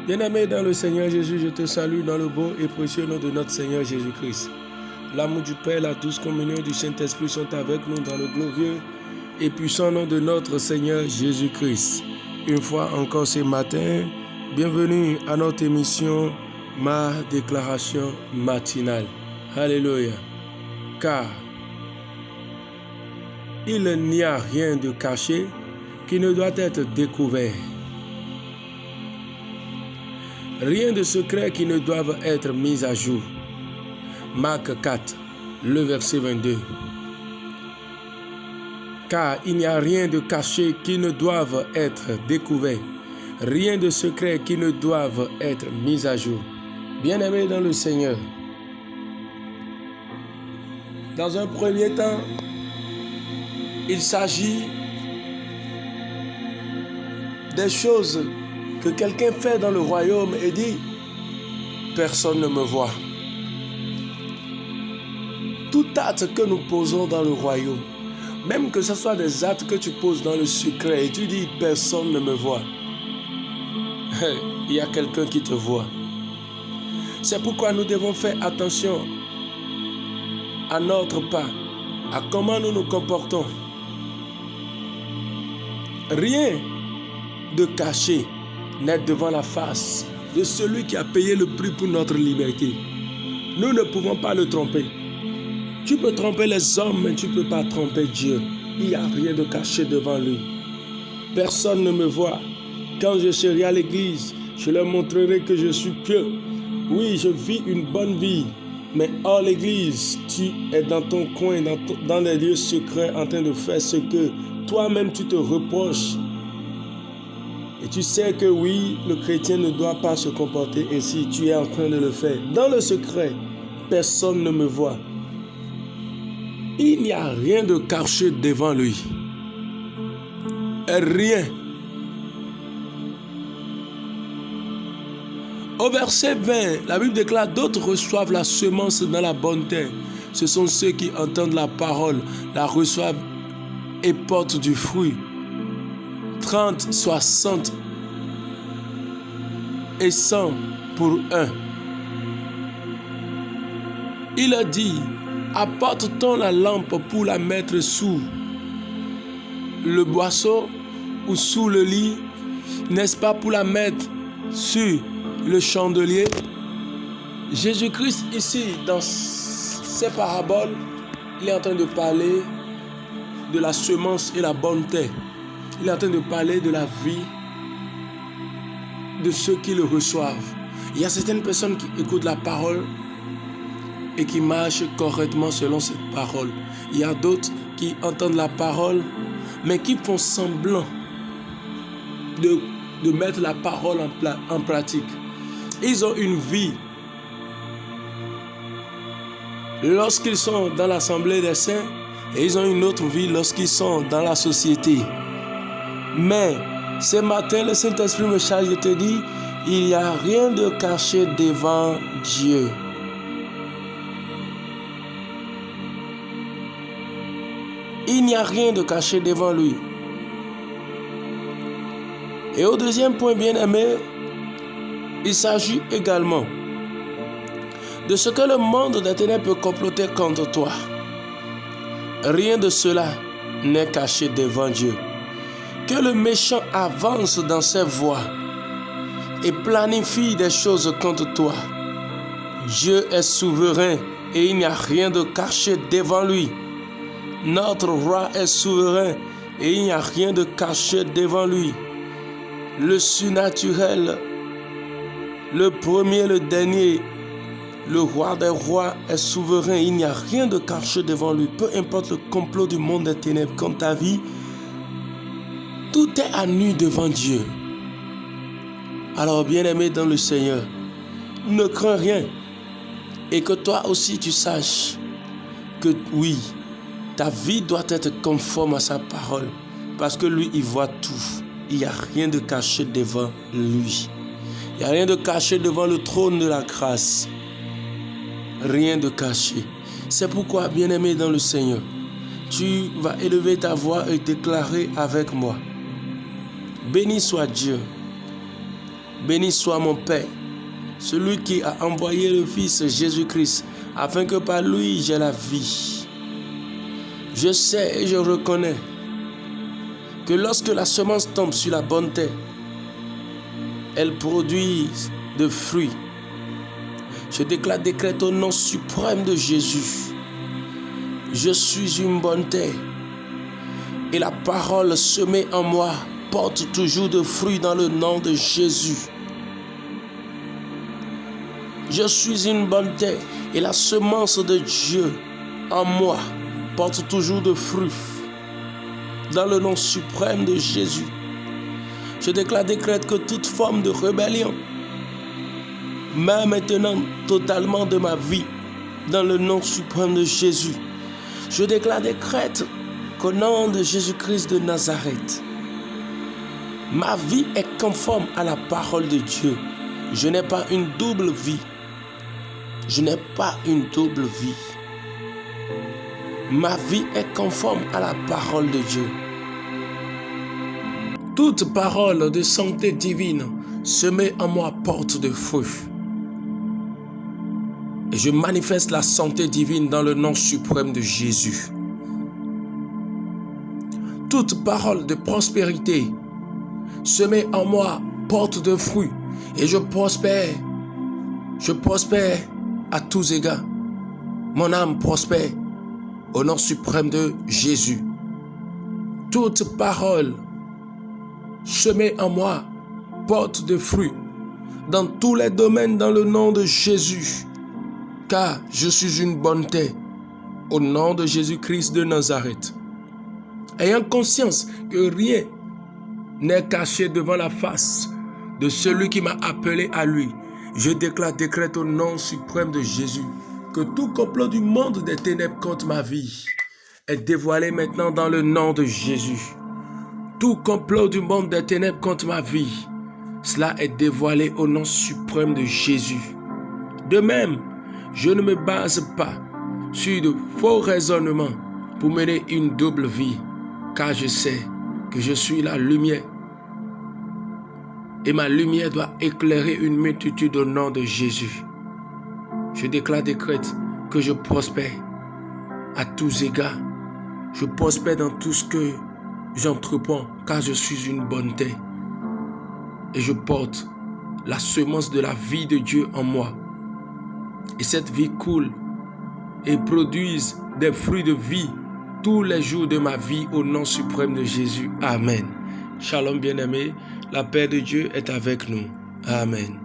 Bien-aimé dans le Seigneur Jésus, je te salue dans le beau et précieux nom de notre Seigneur Jésus-Christ. L'amour du Père, la douce communion du Saint-Esprit sont avec nous dans le glorieux et puissant nom de notre Seigneur Jésus-Christ. Une fois encore ce matin, bienvenue à notre émission Ma déclaration matinale. Alléluia. Car il n'y a rien de caché qui ne doit être découvert. Rien de secret qui ne doive être mis à jour. Marc 4, le verset 22. Car il n'y a rien de caché qui ne doive être découvert. Rien de secret qui ne doive être mis à jour. Bien-aimés dans le Seigneur, dans un premier temps, il s'agit des choses que quelqu'un fait dans le royaume et dit « Personne ne me voit ». Tout acte que nous posons dans le royaume, même que ce soit des actes que tu poses dans le secret et tu dis « Personne ne me voit », il y a quelqu'un qui te voit. C'est pourquoi nous devons faire attention à notre pas, à comment nous nous comportons. Rien de caché n'est devant la face de celui qui a payé le prix pour notre liberté. Nous ne pouvons pas le tromper. Tu peux tromper les hommes, mais tu ne peux pas tromper Dieu. Il n'y a rien de caché devant lui. Personne ne me voit. Quand je serai à l'église, je leur montrerai que je suis pieux. Oui, je vis une bonne vie, mais hors l'église, tu es dans ton coin, dans les lieux secrets, en train de faire ce que toi-même tu te reproches. Et tu sais que oui, le chrétien ne doit pas se comporter ainsi. Tu es en train de le faire. Dans le secret, personne ne me voit. Il n'y a rien de caché devant lui. Rien. Au verset 20, la Bible déclare « D'autres reçoivent la semence dans la bonne terre. Ce sont ceux qui entendent la parole, la reçoivent et portent du fruit. 30, 60 et 100 pour un. » Il a dit « Apporte-t-on la lampe pour la mettre sous le boisseau ou sous le lit, n'est-ce pas pour la mettre sur le chandelier ?» Jésus-Christ ici, dans ces paraboles, il est en train de parler de la semence et la bonne terre. Il est en train de parler de la vie de ceux qui le reçoivent. Il y a certaines personnes qui écoutent la parole et qui marchent correctement selon cette parole. Il y a d'autres qui entendent la parole, mais qui font semblant de mettre la parole en pratique. Ils ont une vie lorsqu'ils sont dans l'assemblée des saints et ils ont une autre vie lorsqu'ils sont dans la société. Mais ce matin, le Saint-Esprit me charge de te dire, il n'y a rien de caché devant Dieu. Il n'y a rien de caché devant lui. Et au deuxième point, bien-aimé, il s'agit également de ce que le monde des ténèbres peut comploter contre toi. Rien de cela n'est caché devant Dieu. Que le méchant avance dans ses voies et planifie des choses contre toi. Dieu est souverain et il n'y a rien de caché devant lui. Notre roi est souverain et il n'y a rien de caché devant lui. Le surnaturel, le premier, le dernier, le roi des rois est souverain. Il n'y a rien de caché devant lui. Peu importe le complot du monde des ténèbres contre ta vie, tout est à nu devant Dieu. Alors, bien-aimé dans le Seigneur, ne crains rien. Et que toi aussi tu saches que oui, ta vie doit être conforme à sa parole. Parce que lui, il voit tout. Il n'y a rien de caché devant lui. Il n'y a rien de caché devant le trône de la grâce. Rien de caché. C'est pourquoi, bien-aimé dans le Seigneur, tu vas élever ta voix et déclarer avec moi. Béni soit Dieu. Béni soit mon Père, celui qui a envoyé le Fils Jésus-Christ, afin que par lui j'ai la vie. Je sais et je reconnais que lorsque la semence tombe sur la bonne terre, elle produit de fruits. Je décrète au nom suprême de Jésus. Je suis une bonne terre et la parole semée en moi porte toujours de fruits dans le nom de Jésus. Je suis une bonne terre et la semence de Dieu en moi porte toujours de fruits dans le nom suprême de Jésus. Je décrète que toute forme de rébellion meurt maintenant totalement de ma vie dans le nom suprême de Jésus. Je décrète qu'au nom de Jésus-Christ de Nazareth, ma vie est conforme à la parole de Dieu. Je n'ai pas une double vie. Je n'ai pas une double vie. Ma vie est conforme à la parole de Dieu. Toute parole de santé divine semée en moi porte de fruits. Et je manifeste la santé divine dans le nom suprême de Jésus. Toute parole de prospérité semée en moi porte de fruits. Et je prospère. Je prospère à tous égards. Mon âme prospère au nom suprême de Jésus. Toute parole semée en moi porte de fruits dans tous les domaines dans le nom de Jésus. Car je suis une bonne terre au nom de Jésus-Christ de Nazareth. Ayant conscience que rien n'est caché devant la face de celui qui m'a appelé à lui, je décrète au nom suprême de Jésus que tout complot du monde des ténèbres contre ma vie est dévoilé maintenant dans le nom de Jésus. Tout complot du monde des ténèbres contre ma vie, cela est dévoilé au nom suprême de Jésus. De même, je ne me base pas sur de faux raisonnements pour mener une double vie, car je sais que je suis la lumière et ma lumière doit éclairer une multitude au nom de Jésus. Je décrète que je prospère à tous égards. Je prospère dans tout ce que j'entreprends, car je suis une bonne terre et je porte la semence de la vie de Dieu en moi. Et cette vie coule et produise des fruits de vie tous les jours de ma vie au nom suprême de Jésus. Amen. Shalom bien-aimés, la paix de Dieu est avec nous. Amen.